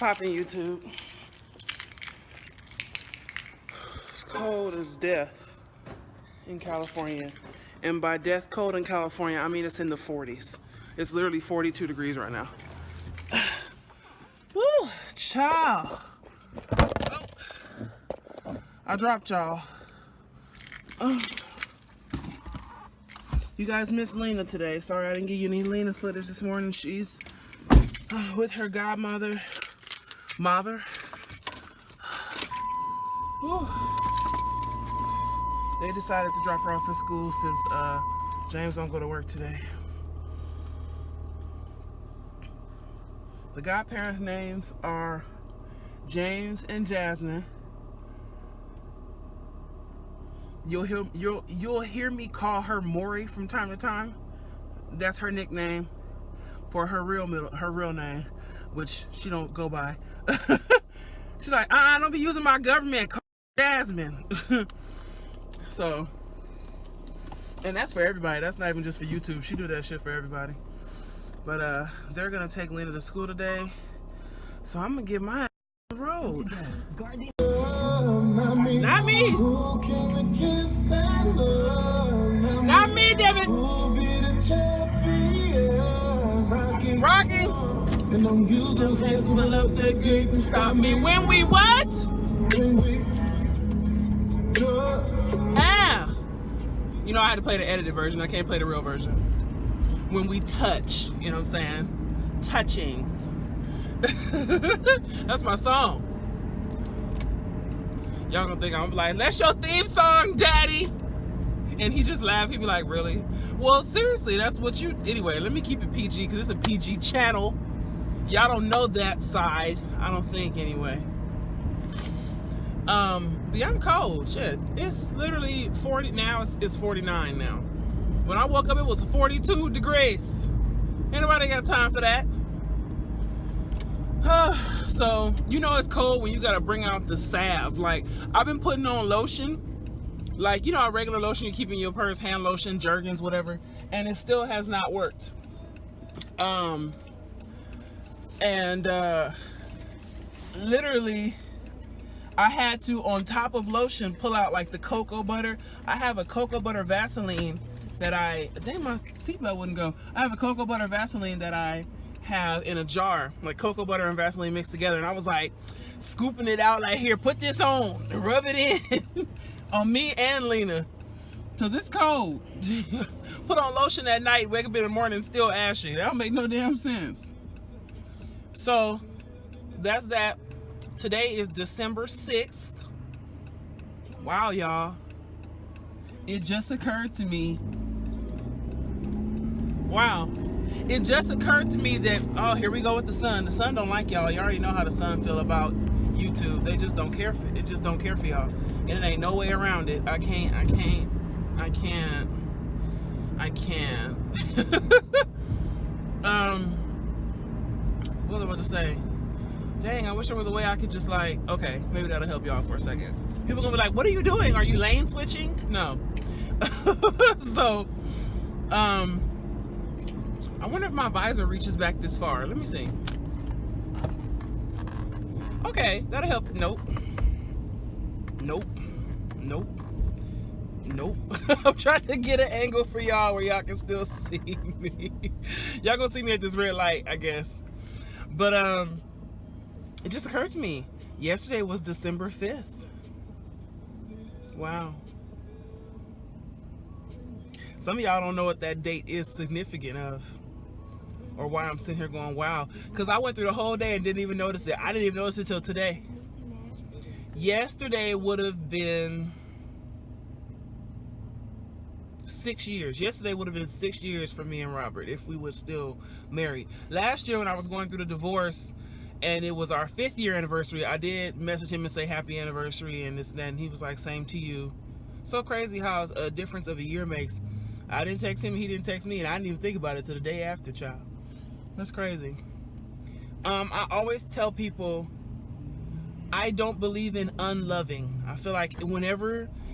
Popping YouTube. It's cold as death in California. And by death cold in California, I mean it's in the 40s. It's literally 42 degrees right now. Woo, child. Oh. I dropped y'all. You guys missed Lena today. Sorry I didn't give you any Lena footage this morning. She's with her godmother. Whew. They decided to drop her off at school since James don't go to work today. The godparents' names are James and Jasmine. You'll hear me call her Maury from time to time. That's her nickname for her real name, which she don't go by. She's like, I don't be using my government. Call Jasmine. So, and that's for everybody. That's not even just for YouTube. She do that shit for everybody. But they're gonna take Lena to school today, so I'm gonna get my ass on the road. Not me. Not me, David. Rocky. And don't use them hands to fill up the gate and stop me when we what? Ah! You know I had to play the edited version. I can't play the real version. When we touch, you know what I'm saying? Touching. That's my song. Y'all gonna think I'm like, that's your theme song, daddy. And he just laughed. He be like, really? Well, seriously, that's what you... Anyway, let me keep it PG because it's a PG channel. Y'all don't know that side. I don't think, anyway. But yeah, I'm cold. Shit. It's literally 40 now. It's 49 now. When I woke up, it was 42 degrees. Ain't nobody got time for that. So, you know it's cold when you gotta bring out the salve. Like, I've been putting on lotion. Like, you know, a regular lotion you keep in your purse, hand lotion, Jergens, whatever. And it still has not worked. Literally, I had to, on top of lotion, pull out like the cocoa butter. I have a cocoa butter Vaseline that dang, my seatbelt wouldn't go. I have a cocoa butter Vaseline that I have in a jar, like cocoa butter and Vaseline mixed together. And I was like scooping it out, like, here, put this on and rub it in on me and Lena, because it's cold. Put on lotion at night, wake up in the morning, still ashy. That don't make no damn sense. So that's that. Today is December 6th. Wow, y'all. It just occurred to me. Wow. It just occurred to me that, oh, here we go with the sun. The sun don't like y'all. You already know how the sun feel about YouTube. They just don't care for it. It just don't care for y'all. And it ain't no way around it. I can't. What was I about to say? Dang, I wish there was a way I could just like, okay, maybe that'll help y'all for a second. People gonna be like, what are you doing? Are you lane switching? No. So, I wonder if my visor reaches back this far. Let me see. Okay, that'll help. Nope. I'm trying to get an angle for y'all where y'all can still see me. Y'all gonna see me at this red light, I guess. But it just occurred to me, yesterday was December 5th. Wow. Some of y'all don't know what that date is significant of, or why I'm sitting here going, wow. Because I went through the whole day and didn't even notice it. I didn't even notice it till today. Yesterday would have been 6 years. Yesterday would have been 6 years for me and Robert if we were still married. Last year when I was going through the divorce and it was our 5th year anniversary, I did message him and say happy anniversary and this and that, and he was like, same to you. So crazy how a difference of a year makes. I didn't text him, he didn't text me, and I didn't even think about it till the day after, child. That's crazy. I always tell people I don't believe in unloving. I feel like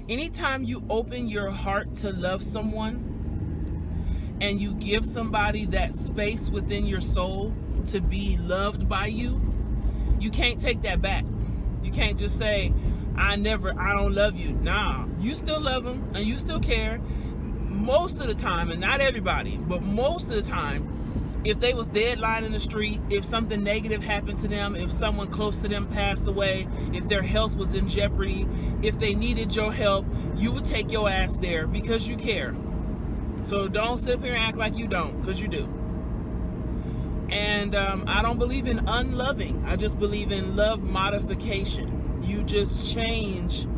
anytime you open your heart to love someone and you give somebody that space within your soul to be loved by you, you can't take that back. You can't just say, I don't love you. Nah, you still love them and you still care. Most of the time, and not everybody, but most of the time, if they was dead lying in the street, if something negative happened to them, if someone close to them passed away, if their health was in jeopardy, if they needed your help, you would take your ass there because you care. So don't sit up here and act like you don't, because you do. And I don't believe in unloving. I just believe in love modification. You just change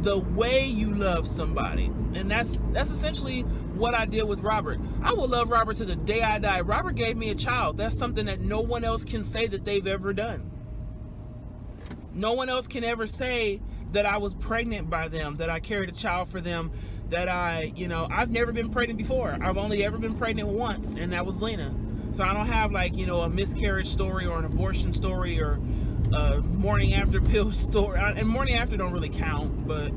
the way you love somebody. And that's essentially what I did with Robert. I will love Robert to the day I die. Robert gave me a child. That's something that no one else can say that they've ever done. No one else can ever say that I was pregnant by them, that I carried a child for them, that I've never been pregnant before. I've only ever been pregnant once, and that was Lena. So I don't have a miscarriage story or an abortion story or a morning after pill story. And morning after don't really count, but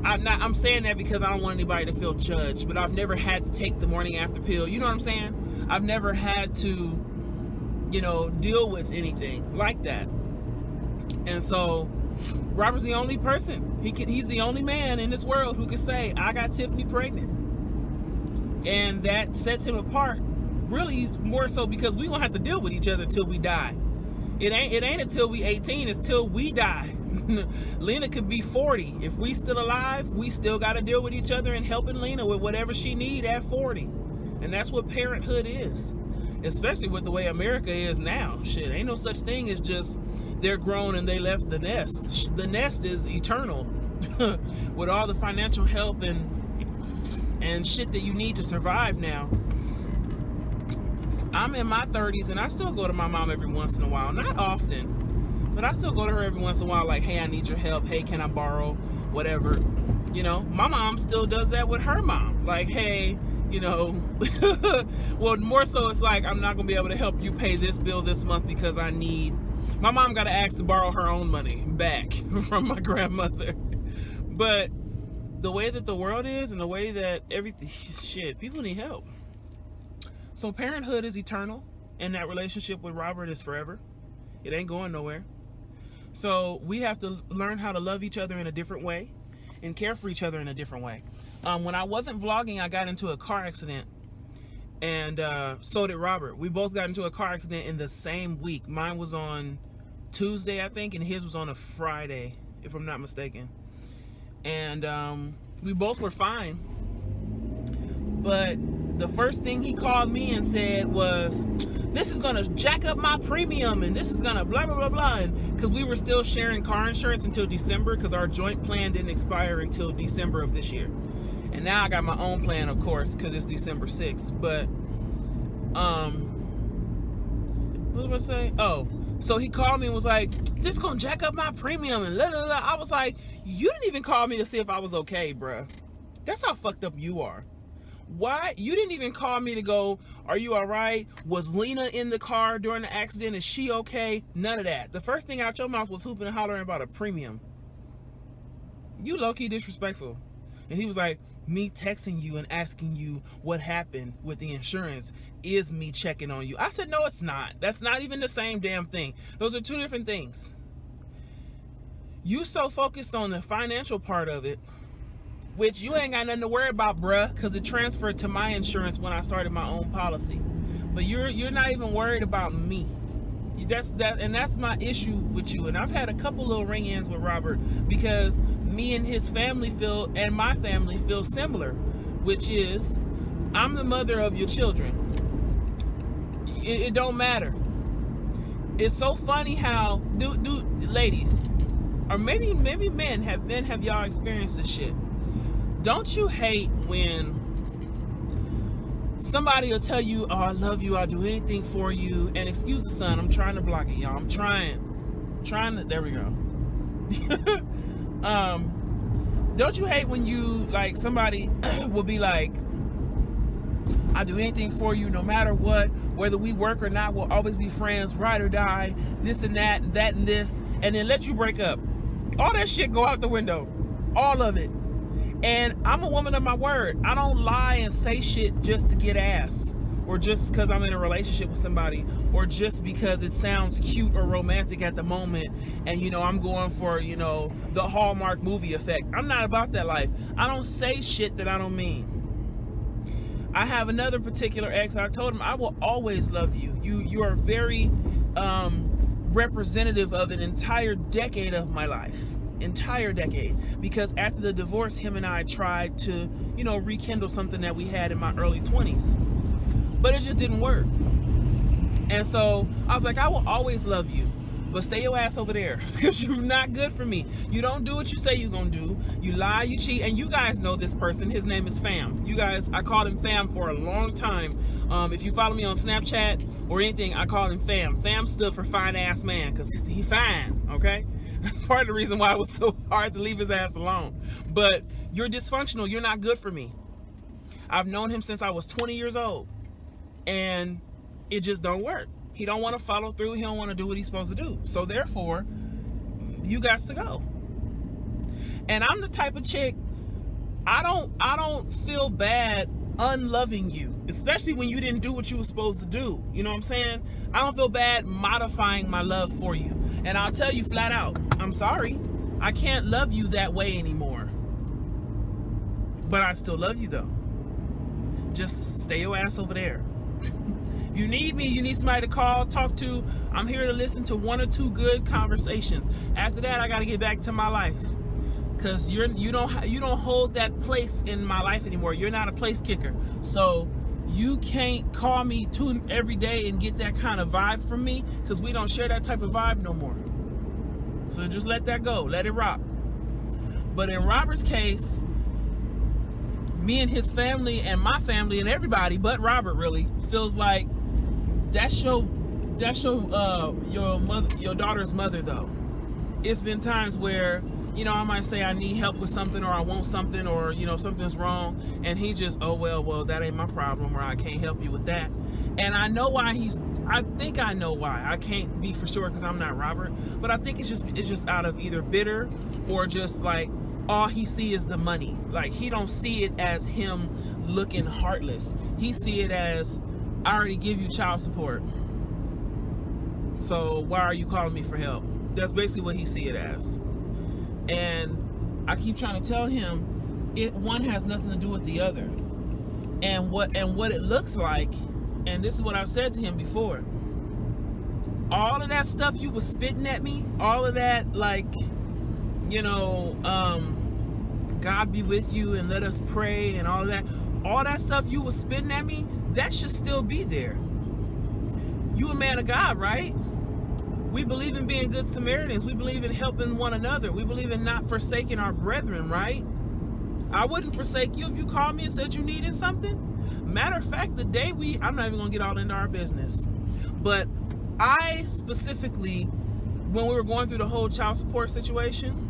I'm saying that because I don't want anybody to feel judged. But I've never had to take the morning after pill. You know what I'm saying? I've never had to, deal with anything like that. And so Robert's the only person. He's the only man in this world who can say, I got Tiffany pregnant. And that sets him apart, really more so because we won't have to deal with each other till we die. It ain't until we 18, it's till we die. Lena could be 40. If we still alive, we still got to deal with each other and helping Lena with whatever she need at 40. And that's what parenthood is. Especially with the way America is now. Shit, ain't no such thing as just they're grown and they left the nest. The nest is eternal. With all the financial help and shit that you need to survive now. I'm in my 30s and I still go to my mom every once in a while. Not often, but I still go to her every once in a while, like, hey, I need your help. Hey, can I borrow? Whatever. My mom still does that with her mom. Like, hey, well, more so it's like, I'm not going to be able to help you pay this bill this month because my mom got to ask to borrow her own money back from my grandmother. But the way that the world is and the way that everything, people need help. So parenthood is eternal, and that relationship with Robert is forever. It ain't going nowhere. So we have to learn how to love each other in a different way and care for each other in a different way. When I wasn't vlogging, I got into a car accident, and so did Robert. We both got into a car accident in the same week. Mine was on Tuesday, I think, and his was on a Friday, if I'm not mistaken. And we both were fine. But the first thing he called me and said was, this is gonna jack up my premium and this is gonna blah blah blah blah. And because we were still sharing car insurance until December, because our joint plan didn't expire until December of this year. And now I got my own plan, of course, because it's December 6th. But what was I saying? Oh, so he called me and was like, this is gonna jack up my premium and la la la. I was like, you didn't even call me to see if I was okay, bruh. That's how fucked up you are. Why? You didn't even call me to go, are you all right? Was Lena in the car during the accident? Is she okay? None of that. The first thing out your mouth was hooping and hollering about a premium. You low-key disrespectful. And he was like, me texting you and asking you what happened with the insurance is me checking on you. I said, no, it's not. That's not even the same damn thing. Those are two different things. You so focused on the financial part of it, which you ain't got nothing to worry about, bruh, because it transferred to my insurance when I started my own policy. But you're not even worried about me. That's my issue with you. And I've had a couple little ring-ins with Robert because me and his family and my family feel similar, which is, I'm the mother of your children. It don't matter. It's so funny how ladies, or maybe men have y'all experienced this shit. Don't you hate when somebody will tell you, oh, I love you, I'll do anything for you, and excuse the sun, I'm trying to block it, y'all. I'm trying to, there we go. Don't you hate when you, like, somebody will be like, I'll do anything for you no matter what, whether we work or not, we'll always be friends, ride or die, this and that and this, and then let you break up. All that shit go out the window. All of it. And I'm a woman of my word. I don't lie and say shit just to get ass or just because I'm in a relationship with somebody, or just because it sounds cute or romantic at the moment, and you know, I'm going for, you know, the Hallmark movie effect. I'm not about that life. I don't say shit that I don't mean. I have another particular ex. I told him I will always love you. You are very representative of an entire decade of my life. Entire decade. Because after the divorce, him and I tried to, you know, rekindle something that we had in my early 20s. But it just didn't work. And so I was like, I will always love you, but stay your ass over there, because you're not good for me. You don't do what you say you're gonna do. You lie, you cheat, and you guys know this person. His name is Fam. You guys, I called him Fam for a long time. If you follow me on Snapchat or anything, I call him Fam. Fam stood for fine ass man, because he fine, okay? That's part of the reason why it was so hard to leave his ass alone. But you're dysfunctional. You're not good for me. I've known him since I was 20 years old, and it just don't work. He don't want to follow through. He don't want to do what he's supposed to do. So therefore, you got to go. And I'm the type of chick, I don't feel bad unloving you, especially when you didn't do what you were supposed to do. You know what I'm saying? I don't feel bad modifying my love for you. And I'll tell you flat out, I'm sorry. I can't love you that way anymore. But I still love you though. Just stay your ass over there. If you need me, you need somebody to call, talk to, I'm here to listen to 1 or 2 good conversations. After that, I got to get back to my life. Because you don't hold that place in my life anymore. You're not a place kicker. So you can't call me every day and get that kind of vibe from me, because we don't share that type of vibe no more. So just let that go. Let it rock. But in Robert's case, me and his family and my family and everybody but Robert really feels like that's your daughter's mother though. It's been times where, you know, I might say I need help with something, or I want something, or, you know, something's wrong, and he just, oh well, that ain't my problem, or I can't help you with that. And I know why I think I know why. I can't be for sure because I'm not Robert, but I think it's just out of either bitter or just like all he see is the money. Like, he don't see it as him looking heartless. He see it as, I already give you child support, so why are you calling me for help? That's basically what he see it as. And I keep trying to tell him, one has nothing to do with the other. And what it looks like, and this is what I've said to him before, all of that stuff you was spitting at me, all of that, like, you know, God be with you and let us pray and all that stuff you was spitting at me, that should still be there. You a man of God, right? We believe in being good Samaritans. We believe in helping one another. We believe in not forsaking our brethren, right? I wouldn't forsake you if you called me and said you needed something. Matter of fact, the day I'm not even gonna get all into our business, but I specifically, when we were going through the whole child support situation,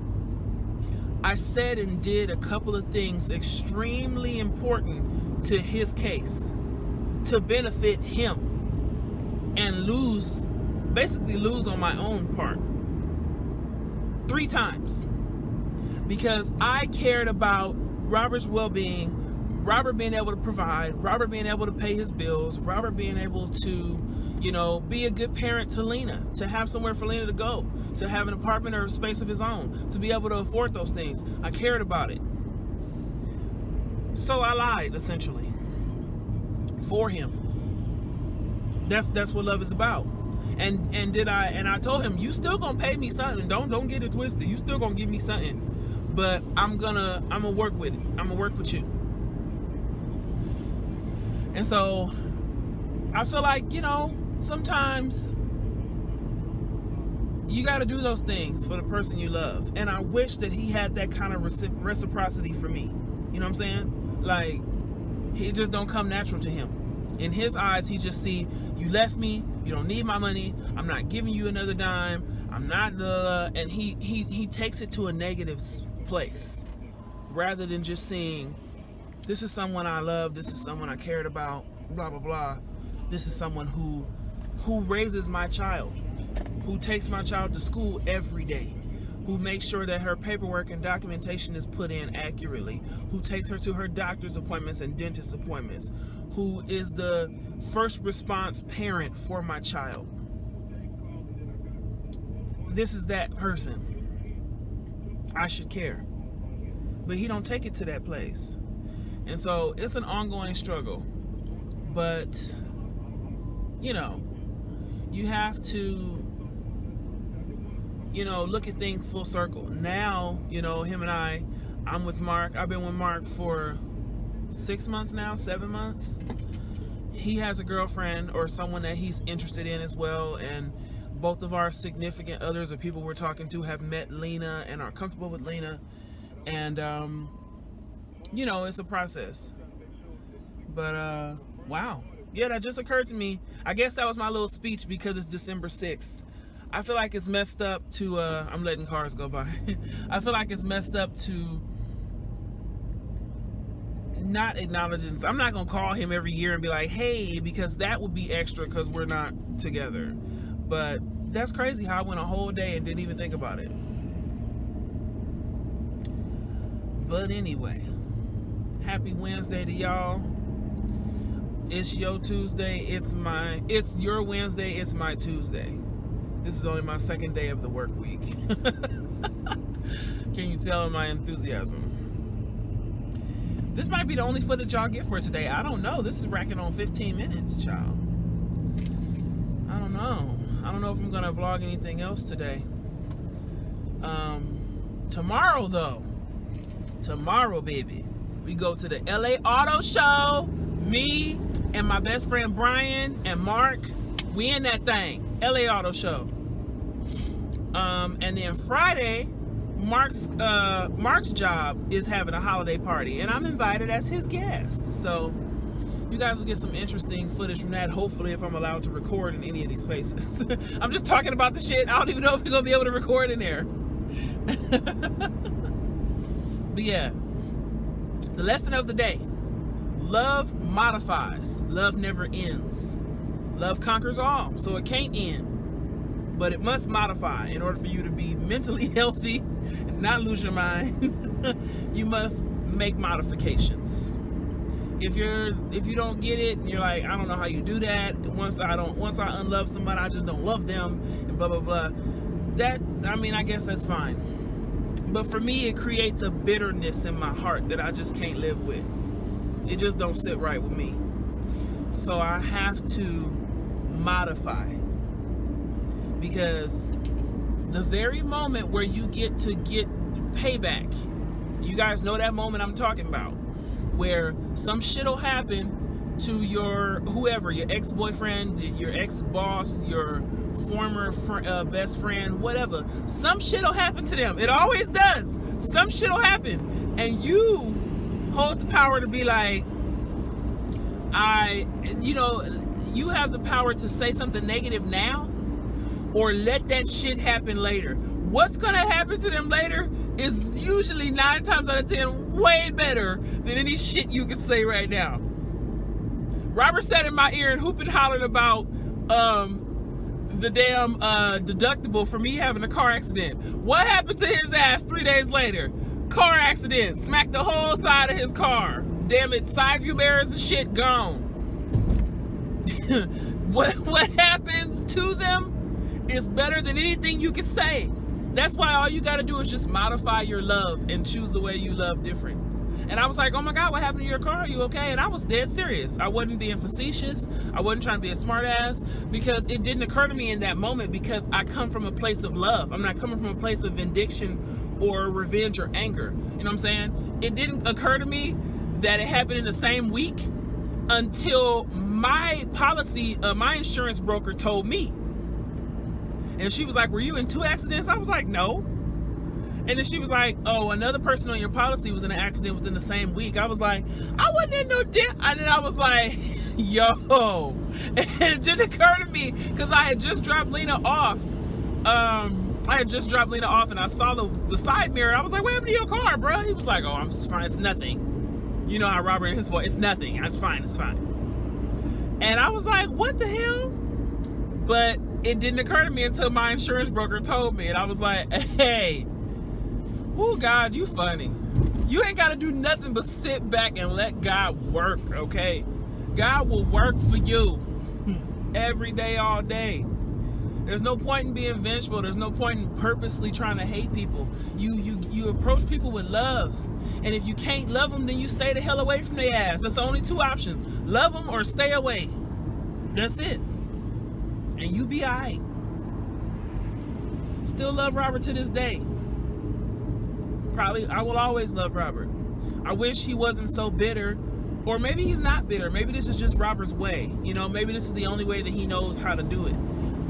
I said and did a couple of things extremely important to his case to benefit him and basically lose on my own part 3 times, because I cared about Robert's well-being, Robert being able to provide, Robert being able to pay his bills, Robert being able to, you know, be a good parent to Lena, to have somewhere for Lena to go, to have an apartment or a space of his own, to be able to afford those things. I cared about it. So I lied, essentially, for him. That's what love is about. And I told him, you still gonna pay me something. Don't get it twisted. You still gonna give me something. But I'm gonna work with it. I'm gonna work with you. And so I feel like, you know, sometimes you got to do those things for the person you love. And I wish that he had that kind of reciprocity for me. You know what I'm saying? Like, it just don't come natural to him. In his eyes, he just see, you left me, you don't need my money, I'm not giving you another dime, I'm not and he takes it to a negative place, rather than just seeing, this is someone I love, this is someone I cared about, blah blah blah. This is someone who raises my child, who takes my child to school every day, who makes sure that her paperwork and documentation is put in accurately, who takes her to her doctor's appointments and dentist appointments, who is the first response parent for my child. This is that person. I should care. But he don't take it to that place. And so it's an ongoing struggle. But, you know, you have to, you know, look at things full circle. Now, you know, him and I'm with Mark. I've been with Mark for 6 months now, 7 months. He has a girlfriend or someone that he's interested in as well. And both of our significant others or people we're talking to have met Lena and are comfortable with Lena. And, you know, it's a process. But, wow. Yeah, that just occurred to me. I guess that was my little speech because it's December 6th. I feel like it's messed up to, I'm letting cars go by. I feel like it's messed up to not acknowledging. I'm not going to call him every year and be like, hey, because that would be extra because we're not together. But that's crazy how I went a whole day and didn't even think about it. But anyway, happy Wednesday to y'all. It's your Tuesday. It's your Wednesday. It's my Tuesday. This is only my second day of the work week. Can you tell my enthusiasm? This might be the only footage y'all get for today. I don't know. This is racking on 15 minutes, child. I don't know. I don't know if I'm gonna vlog anything else today. Tomorrow though. Tomorrow, baby, we go to the LA Auto Show. Me and my best friend Brian and Mark, we in that thing. LA Auto Show. And then Friday, Mark's job is having a holiday party, and I'm invited as his guest. So you guys will get some interesting footage from that, hopefully, if I'm allowed to record in any of these places. I'm just talking about the shit. I don't even know if we're gonna be able to record in there. But yeah, the lesson of the day: love modifies, love never ends. Love conquers all, so it can't end, but it must modify. In order for you to be mentally healthy and not lose your mind, you must make modifications. If you don't get it and you're like, I don't know how you do that, once I unlove somebody, I just don't love them, and blah blah blah, that, I mean, I guess that's fine. But for me, it creates a bitterness in my heart that I just can't live with. It just don't sit right with me. So I have to modify, because the very moment where you get to get payback, you guys know that moment I'm talking about, where some shit'll happen to your whoever, your ex-boyfriend, your ex-boss, your former best friend, whatever. Some shit'll happen to them. It always does. Some shit'll happen, and you hold the power to be like, you have the power to say something negative now, or let that shit happen later. What's gonna happen to them later is usually 9 times out of 10 way better than any shit you can say right now. Robert sat in my ear and hooped and hollered about the damn deductible for me having a car accident. What happened to his ass 3 days later? Car accident, smacked the whole side of his car. Damn it, side view mirrors and shit gone. What happens to them is better than anything you can say. That's why all you gotta do is just modify your love and choose the way you love different. And I was like, oh my God, what happened to your car? Are you okay? And I was dead serious. I wasn't being facetious. I wasn't trying to be a smart ass, because it didn't occur to me in that moment, because I come from a place of love. I'm not coming from a place of vindication or revenge or anger. You know what I'm saying? It didn't occur to me that it happened in the same week until my policy, my insurance broker told me. And she was like, were you in 2 accidents? I was like, no. And then she was like, oh, another person on your policy was in an accident within the same week. I was like, I wasn't in no dip. And then I was like, yo. And it didn't occur to me, because I had just dropped Lena off. I had just dropped Lena off, and I saw the side mirror. I was like, what happened to your car, bro? He was like, oh, I'm just fine. It's nothing. You know how Robert in his voice, it's nothing. It's fine. It's fine. And I was like, what the hell? But it didn't occur to me until my insurance broker told me. And I was like, hey, Oh, God, you funny. You ain't got to do nothing but sit back and let God work, okay? God will work for you every day, all day. There's no point in being vengeful. There's no point in purposely trying to hate people. You approach people with love. And if you can't love them, then you stay the hell away from their ass. That's the only two options. Love them or stay away. That's it. And you be all right. Still love Robert to this day. Probably, I will always love Robert. I wish he wasn't so bitter. Or maybe he's not bitter. Maybe this is just Robert's way. You know, maybe this is the only way that he knows how to do it.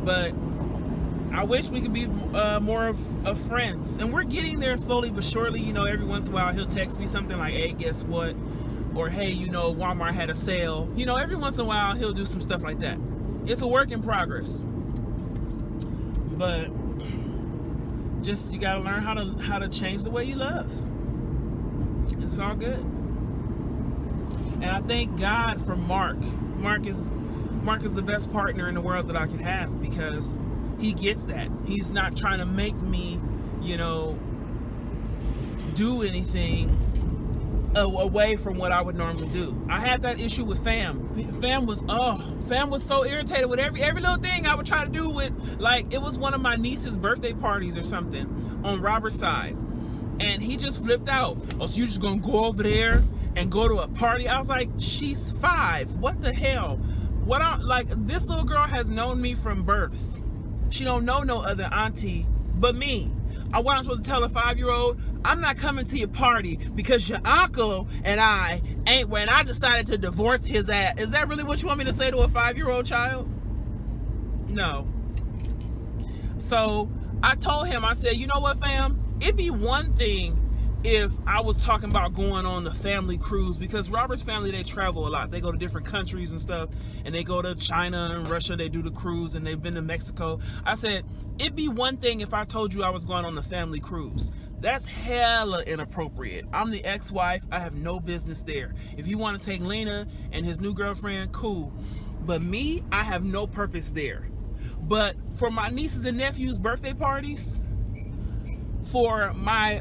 But I wish we could be more of friends. And we're getting there slowly but surely. You know, every once in a while he'll text me something like, hey, guess what? Or, hey, you know, Walmart had a sale. You know, every once in a while he'll do some stuff like that. It's a work in progress. But just, you gotta learn how to change the way you love. It's all good. And I thank God for Mark. Mark is the best partner in the world that I could have, because he gets that. He's not trying to make me, you know, do anything away from what I would normally do. I had that issue with Fam. Fam was so irritated with every little thing I would try to do with, like, it was one of my niece's birthday parties or something on Robert's side. And he just flipped out. Oh, so you just gonna go over there and go to a party? I was like, she's 5. What the hell? This little girl has known me from birth. She don't know no other auntie but me. What I'm supposed to tell a 5-year-old? I'm not coming to your party because your uncle and I ain't, when I decided to divorce his ass. Is that really what you want me to say to a 5-year-old child? No. So I told him, I said, you know what, fam? It'd be one thing if I was talking about going on the family cruise, because Robert's family, they travel a lot. They go to different countries and stuff, and they go to China and Russia. They do the cruise, and they've been to Mexico. I said, it'd be one thing if I told you I was going on the family cruise. That's hella inappropriate. I'm the ex-wife. I have no business there. If you want to take Lena and his new girlfriend, cool. But me, I have no purpose there. But for my nieces and nephews' birthday parties, for my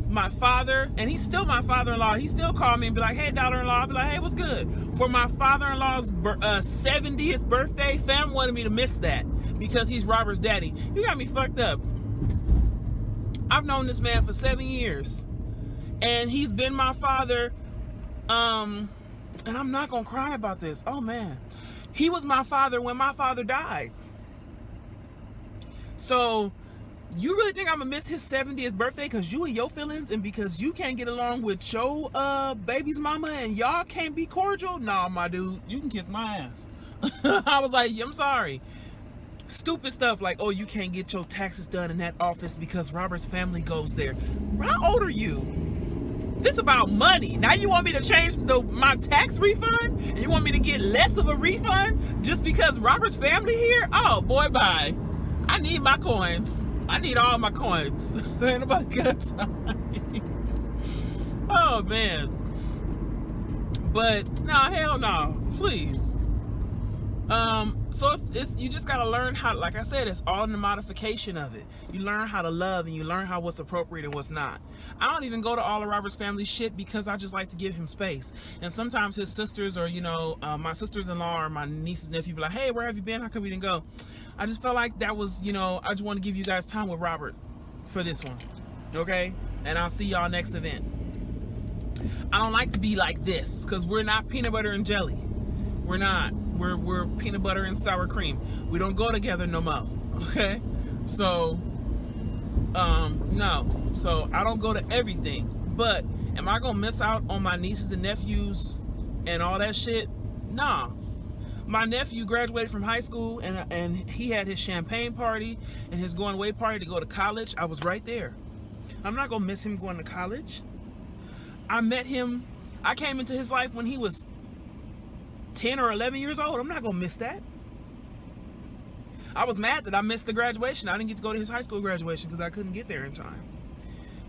my father, and he's still my father-in-law, he still called me and be like, hey, daughter-in-law. I'll be like, hey, what's good? For my father-in-law's 70th birthday, fam wanted me to miss that because he's Robert's daddy. You got me fucked up. I've known this man for 7 years, and he's been my father, and I'm not gonna cry about this. Oh man, he was my father when my father died. So you really think I'm gonna miss his 70th birthday because you and your feelings, and because you can't get along with your baby's mama and y'all can't be cordial? Nah, my dude, you can kiss my ass. I was like, I'm sorry. Stupid stuff like, oh, you can't get your taxes done in that office because Robert's family goes there. How old are you? This about money. Now you want me to change my tax refund? And you want me to get less of a refund just because Robert's family here? Oh, boy, bye. I need my coins. I need all my coins. Ain't nobody got time. Oh, man. But, no, hell no. Please. So it's you just gotta learn how, like I said, it's all in the modification of it. You learn how to love, and you learn how what's appropriate and what's not. I don't even go to all of Robert's family shit because I just like to give him space. And sometimes his sisters, or, you know, my sisters-in-law or my niece's nephew be like, hey, where have you been? How come we didn't go? I just felt like that was, you know, I just want to give you guys time with Robert for this one. Okay? And I'll see y'all next event. I don't like to be like this because we're not peanut butter and jelly. We're not. We're peanut butter and sour cream. We don't go together no more. Okay? So, no. So I don't go to everything. But am I gonna miss out on my nieces and nephews and all that shit? Nah. My nephew graduated from high school, and he had his champagne party and his going away party to go to college. I was right there. I'm not gonna miss him going to college. I met him. I came into his life when he was 10 or 11 years old. I'm not gonna miss that. I was mad that I missed the graduation. I didn't get to go to his high school graduation because I couldn't get there in time.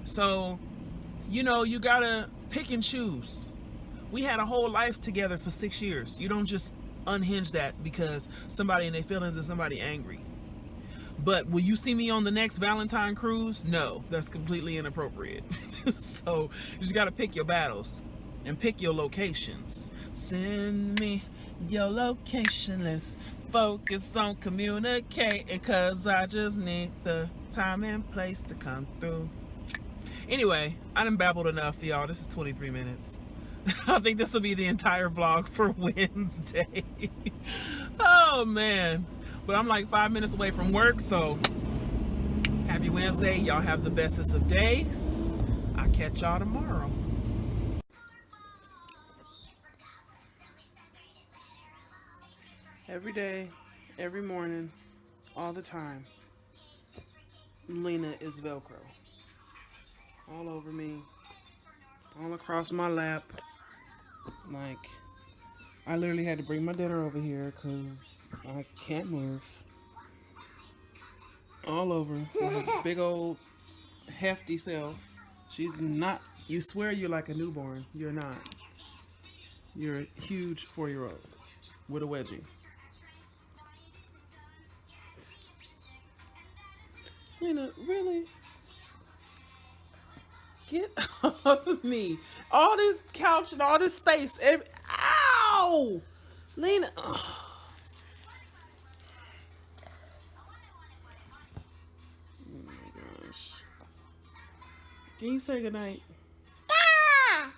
So, you know, you gotta pick and choose. We had a whole life together for 6 years. You don't just unhinge that because somebody in their feelings and somebody angry. But will you see me on the next Valentine cruise? No, that's completely inappropriate. So you just gotta pick your battles and pick your locations. Send me your location. Let's focus on communicating, cause I just need the time and place to come through. Anyway, I done babbled enough for y'all. This is 23 minutes. I think this will be the entire vlog for Wednesday. Oh man. But I'm like 5 minutes away from work, so happy Wednesday. Y'all have the bestest of days. I'll catch y'all tomorrow. Every day, every morning, all the time, Lena is Velcro. All over me, all across my lap. Like, I literally had to bring my dinner over here because I can't move. All over for her big old hefty self. She's not, you swear you're like a newborn. You're not. You're a huge 4-year-old with a wedgie. Lena, really? Get off of me. All this couch and all this space. Ow! Lena. Ugh. Oh my gosh. Can you say goodnight? Ah!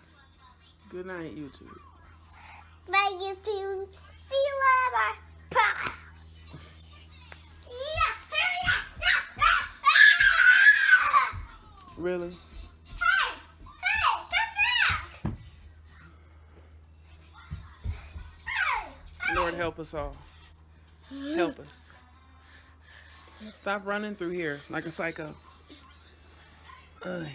Good night, YouTube. Bye, YouTube. See you later. Bye. Really? Hey, come back. Hey. Lord help us all. Help us. Stop running through here like a psycho. Yeah.